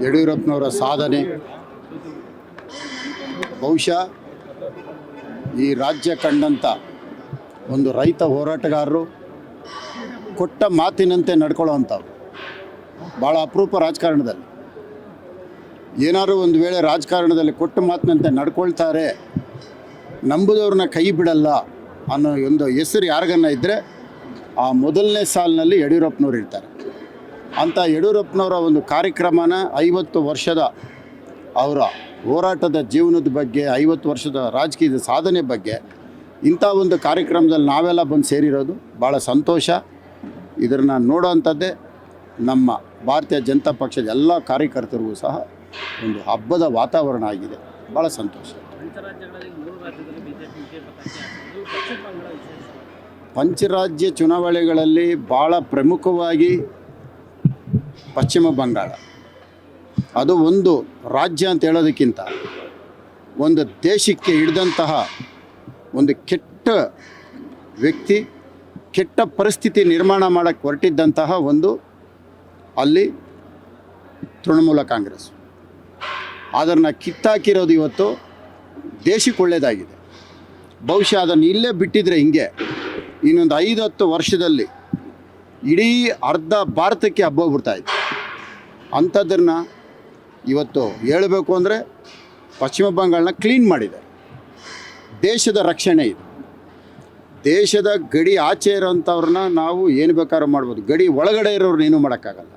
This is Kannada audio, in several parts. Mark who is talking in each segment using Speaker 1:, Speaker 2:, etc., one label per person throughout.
Speaker 1: ಯಡಿಯೂರಪ್ಪನವರ ಸಾಧನೆ ಬಹುಶಃ ಈ ರಾಜ್ಯ ಕಂಡಂಥ ಒಂದು ರೈತ ಹೋರಾಟಗಾರರು ಕೊಟ್ಟ ಮಾತಿನಂತೆ ನಡ್ಕೊಳ್ಳೋವಂಥವ್ರು ಭಾಳ ಅಪರೂಪ ರಾಜಕಾರಣದಲ್ಲಿ. ಏನಾದರೂ ಒಂದು ವೇಳೆ ರಾಜಕಾರಣದಲ್ಲಿ ಕೊಟ್ಟ ಮಾತಿನಂತೆ ನಡ್ಕೊಳ್ತಾರೆ, ನಂಬುದವ್ರನ್ನ ಕೈ ಬಿಡಲ್ಲ ಅನ್ನೋ ಒಂದು ಹೆಸರು ಯಾರಿಗನ್ನ ಇದ್ದರೆ ಆ ಮೊದಲನೇ ಸಾಲಿನಲ್ಲಿ ಯಡಿಯೂರಪ್ಪನವ್ರು ಇರ್ತಾರೆ. ಅಂಥ ಯಡಿಯೂರಪ್ಪನವರ ಒಂದು ಕಾರ್ಯಕ್ರಮನ 50 ವರ್ಷದ ಅವರ ಹೋರಾಟದ ಜೀವನದ ಬಗ್ಗೆ, 50 ವರ್ಷದ ರಾಜಕೀಯದ ಸಾಧನೆ ಬಗ್ಗೆ ಇಂಥ ಒಂದು ಕಾರ್ಯಕ್ರಮದಲ್ಲಿ ನಾವೆಲ್ಲ ಬಂದು ಸೇರಿರೋದು ಭಾಳ ಸಂತೋಷ. ಇದನ್ನು ನೋಡೋವಂಥದ್ದೇ ನಮ್ಮ ಭಾರತೀಯ ಜನತಾ ಪಕ್ಷದ ಎಲ್ಲ ಕಾರ್ಯಕರ್ತರಿಗೂ ಸಹ ಒಂದು ಹಬ್ಬದ ವಾತಾವರಣ ಆಗಿದೆ. ಭಾಳ ಸಂತೋಷ. ಪಂಚರಾಜ್ಯ ಚುನಾವಣೆಗಳಲ್ಲಿ ಭಾಳ ಪ್ರಮುಖವಾಗಿ ಪಶ್ಚಿಮ ಬಂಗಾಳ, ಅದು ಒಂದು ರಾಜ್ಯ ಅಂತ ಹೇಳೋದಕ್ಕಿಂತ ಒಂದು ದೇಶಕ್ಕೆ ಹಿಡಿದಂತಹ ಒಂದು ಕೆಟ್ಟ ವ್ಯಕ್ತಿ, ಕೆಟ್ಟ ಪರಿಸ್ಥಿತಿ ನಿರ್ಮಾಣ ಮಾಡೋಕ್ಕೆ ಹೊರಟಿದ್ದಂತಹ ಒಂದು ಅಲ್ಲಿ ತೃಣಮೂಲ ಕಾಂಗ್ರೆಸ್. ಅದನ್ನು ಕಿತ್ತಾಕಿರೋದು ಇವತ್ತು ದೇಶಕ್ಕೆ ಒಳ್ಳೆಯದಾಗಿದೆ. ಬಹುಶಃ ಅದನ್ನು ಇಲ್ಲೇ ಬಿಟ್ಟಿದ್ರೆ ಹಿಂಗೆ ಇನ್ನೊಂದು 5-10 ವರ್ಷದಲ್ಲಿ ಇಡೀ ಅರ್ಧ ಭಾರತಕ್ಕೆ ಹಬ್ಬೋಗ್ಬಿಡ್ತಾಯಿತ್ತು. ಅಂಥದ್ದನ್ನು ಇವತ್ತು ಹೇಳಬೇಕು ಅಂದರೆ ಪಶ್ಚಿಮ ಬಂಗಾಳನ ಕ್ಲೀನ್ ಮಾಡಿದೆ. ದೇಶದ ರಕ್ಷಣೆ ಇದು. ದೇಶದ ಗಡಿ ಆಚೆ ಇರೋಂಥವ್ರನ್ನ ನಾವು ಏನು ಬೇಕಾದ್ರೂ ಮಾಡ್ಬೋದು, ಗಡಿ ಒಳಗಡೆ ಇರೋರನ್ನ ಏನೂ ಮಾಡೋಕ್ಕಾಗಲ್ಲ.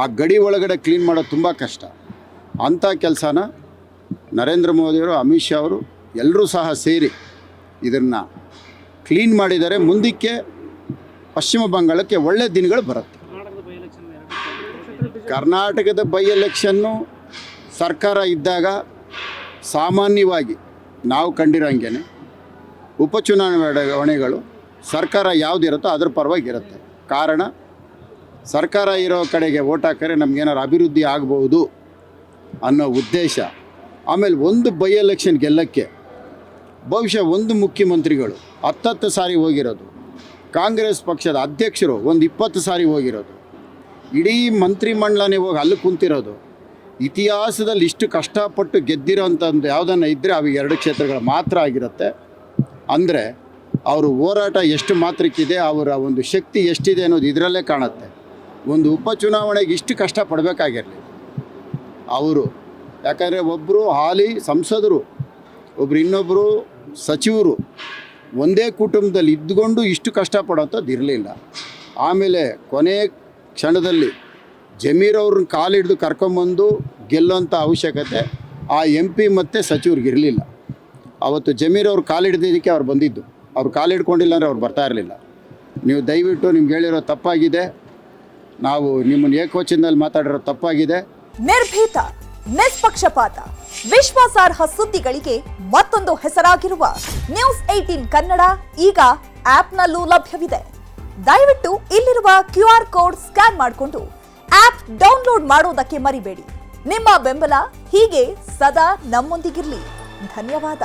Speaker 1: ಆ ಗಡಿ ಒಳಗಡೆ ಕ್ಲೀನ್ ಮಾಡೋದು ತುಂಬ ಕಷ್ಟ. ಅಂಥ ಕೆಲಸನ ನರೇಂದ್ರ ಮೋದಿಯವರು, ಅಮಿತ್ ಶಾ ಅವರು ಎಲ್ಲರೂ ಸಹ ಸೇರಿ ಇದನ್ನು ಕ್ಲೀನ್ ಮಾಡಿದ್ದಾರೆ. ಮುಂದಕ್ಕೆ ಪಶ್ಚಿಮ ಬಂಗಾಳಕ್ಕೆ ಒಳ್ಳೆಯ ದಿನಗಳು ಬರುತ್ತೆ. ಕರ್ನಾಟಕದ ಬೈ ಎಲೆಕ್ಷನ್ನು ಸರ್ಕಾರ ಇದ್ದಾಗ ಸಾಮಾನ್ಯವಾಗಿ ನಾವು ಕಂಡಿರೋಂಗೆ ಉಪಚುನಾವಣೆಗಳು ಸರ್ಕಾರ ಯಾವುದಿರುತ್ತೋ ಅದ್ರ ಪರವಾಗಿರುತ್ತೆ. ಕಾರಣ ಸರ್ಕಾರ ಇರೋ ಕಡೆಗೆ ಓಟ್ ಹಾಕಿದ್ರೆ ನಮಗೇನಾರು ಅಭಿವೃದ್ಧಿ ಆಗ್ಬೋದು ಅನ್ನೋ ಉದ್ದೇಶ. ಆಮೇಲೆ ಒಂದು ಬೈ ಎಲೆಕ್ಷನ್ ಗೆಲ್ಲಕ್ಕೆ ಬಹುಶಃ ಒಂದು ಮುಖ್ಯಮಂತ್ರಿಗಳು 10 ಸಾರಿ ಹೋಗಿರೋದು, ಕಾಂಗ್ರೆಸ್ ಪಕ್ಷದ ಅಧ್ಯಕ್ಷರು ಒಂದು 20 ಸಾರಿ ಹೋಗಿರೋದು, ಇಡೀ ಮಂತ್ರಿಮಂಡಲನೇ ಹೋಗಿ ಅಲ್ಲಿ ಕುಂತಿರೋದು. ಇತಿಹಾಸದಲ್ಲಿ ಇಷ್ಟು ಕಷ್ಟಪಟ್ಟು ಗೆದ್ದಿರೋಂಥದ್ದು ಯಾವುದನ್ನು ಇದ್ದರೆ ಅವು 2 ಕ್ಷೇತ್ರಗಳು ಮಾತ್ರ ಆಗಿರುತ್ತೆ. ಅಂದರೆ ಅವರು ಹೋರಾಟ ಎಷ್ಟು ಮಾತ್ರಕ್ಕಿದೆ, ಅವರ ಒಂದು ಶಕ್ತಿ ಎಷ್ಟಿದೆ ಅನ್ನೋದು ಇದರಲ್ಲೇ ಕಾಣುತ್ತೆ. ಒಂದು ಉಪಚುನಾವಣೆಗೆ ಇಷ್ಟು ಕಷ್ಟಪಡಬೇಕಾಗಿರಲಿ ಅವರು. ಯಾಕಂದರೆ ಒಬ್ಬರು ಹಾಲಿ ಸಂಸದರು, ಒಬ್ಬರು ಇನ್ನೊಬ್ಬರು ಸಚಿವರು ಒಂದೇ ಕುಟುಂಬದಲ್ಲಿ ಇದ್ದುಕೊಂಡು ಇಷ್ಟು ಕಷ್ಟಪಡೋಂಥದ್ದು ಇರಲಿಲ್ಲ. ಆಮೇಲೆ ಕೊನೆ ಕ್ಷಣದಲ್ಲಿ ಜಮೀರವ್ರನ್ನ ಕಾಲಿಡಿದು ಕರ್ಕೊಂಬಂದು ಗೆಲ್ಲೋಂಥ ಅವಶ್ಯಕತೆ ಆ MP ಮತ್ತು ಸಚಿವ್ರಿಗೆ ಇರಲಿಲ್ಲ. ಅವತ್ತು ಜಮೀರವ್ರು ಕಾಲಿಡ್ದಿದ್ದಕ್ಕೆ ಅವ್ರು ಬಂದಿದ್ದು. ಅವ್ರು ಕಾಲಿಡ್ಕೊಂಡಿಲ್ಲ ಅಂದರೆ ಅವ್ರು ಬರ್ತಾ ಇರಲಿಲ್ಲ. ನೀವು ದಯವಿಟ್ಟು ನಿಮ್ಗೆ ಹೇಳಿರೋ ತಪ್ಪಾಗಿದೆ, ನಾವು ನಿಮ್ಮನ್ನು ಏಕವಚನದಲ್ಲಿ ಮಾತಾಡಿರೋ ತಪ್ಪಾಗಿದೆ.
Speaker 2: ನಿರ್ಭೀತ, ನಿಷ್ಪಕ್ಷಪಾತ, ವಿಶ್ವಾಸಾರ್ಹ ಸುದ್ದಿಗಳಿಗೆ ಮತ್ತೊಂದು ಹೆಸರಾಗಿರುವ ನ್ಯೂಸ್ 18 ಕನ್ನಡ ಈಗ ಆಪ್ನಲ್ಲೂ ಲಭ್ಯವಿದೆ. ದಯವಿಟ್ಟು ಇಲ್ಲಿರುವ QR ಕೋಡ್ ಸ್ಕ್ಯಾನ್ ಮಾಡಿಕೊಂಡು ಆಪ್ ಡೌನ್ಲೋಡ್ ಮಾಡೋದಕ್ಕೆ ಮರಿಬೇಡಿ. ನಿಮ್ಮ ಬೆಂಬಲ ಹೀಗೆ ಸದಾ ನಮ್ಮೊಂದಿಗಿರಲಿ. ಧನ್ಯವಾದ.